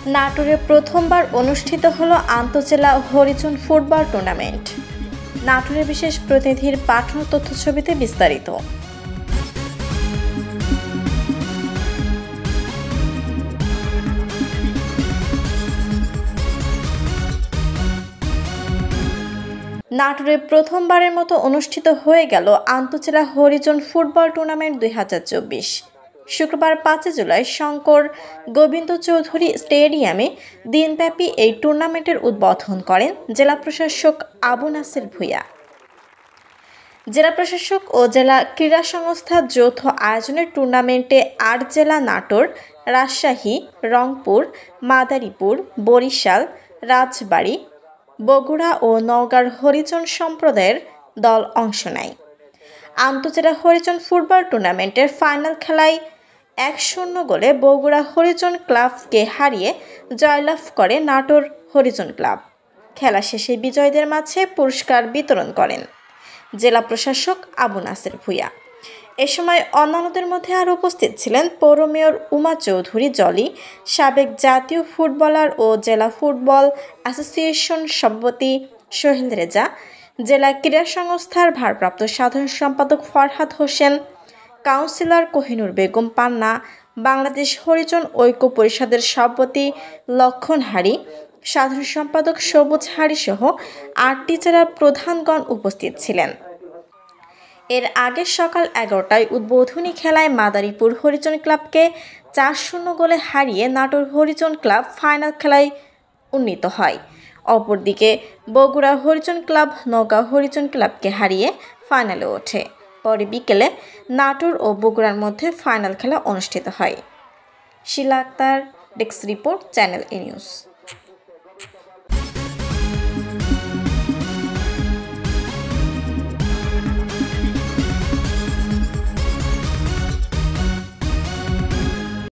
নাটোরে প্রথমবার অনুষ্ঠিত হলো আন্তঃজেলা হরিজন ফুটবল টুর্নামেন্ট। নাটোরের বিশেষ প্রতিনিধির পাঠানো তথ্যছবিতে বিস্তারিত। নাটোরে প্রথমবারের মতো অনুষ্ঠিত হয়ে গেল আন্তঃজেলা হরিজন ফুটবল টুর্নামেন্ট 2024। শুক্রবার 5 জুলাই শঙ্কর গোবিন্দ চৌধুরী স্টেডিয়ামে দিনব্যাপী এই টুর্নামেন্টের উদ্বোধন করেন জেলা প্রশাসক আবু নাসের ভূঁইয়া। জেলা প্রশাসক ও জেলা ক্রীড়া সংস্থার যৌথ আয়োজনের টুর্নামেন্টে 8 জেলা নাটোর, রাজশাহী, রংপুর, মাদারীপুর, বরিশাল, রাজবাড়ী, বগুড়া ও নওগাঁর হরিজন সম্প্রদায়ের দল অংশ নেয়। আন্তঃজেলা হরিজন ফুটবল টুর্নামেন্টের ফাইনাল খেলায় 1-0 গোলে বগুড়া হরিজন ক্লাবকে হারিয়ে জয়লাভ করে নাটোর হরিজন ক্লাব। খেলা শেষে বিজয়ীদের মাঝে পুরস্কার বিতরণ করেন জেলা প্রশাসক আবু নাসের ভূঁইয়া। এ সময় অন্যান্যদের মধ্যে আরও উপস্থিত ছিলেন পৌর মেয়র উমা চৌধুরী জলি, সাবেক জাতীয় ফুটবলার ও জেলা ফুটবল অ্যাসোসিয়েশন সভাপতি সোহেল রেজা, জেলা ক্রীড়া সংস্থার ভারপ্রাপ্ত সাধারণ সম্পাদক ফরহাদ হোসেন, কাউন্সিলর কোহিনুর বেগম পান্না, বাংলাদেশ হরিজন ঐক্য পরিষদের সভাপতি লক্ষণ হারি, সাধারণ সম্পাদক সবুজ হারি সহ 8টি জেলার প্রধানগণ উপস্থিত ছিলেন। এর আগে সকাল 11টায় উদ্বোধনী খেলায় মাদারীপুর হরিজন ক্লাবকে 4-0 গোলে হারিয়ে নাটোর হরিজন ক্লাব ফাইনাল খেলায় উন্নীত হয়। অপরদিকে বগুড়া হরিজন ক্লাব নওগাঁ হরিজন ক্লাবকে হারিয়ে ফাইনালে ওঠে। পরে বিকেলে নাটোর ও বগুড়ার মধ্যে ফাইনাল খেলা অনুষ্ঠিত হয়। শিলা আক্তার, ডেস্ক রিপোর্ট, চ্যানেল এ নিউজ।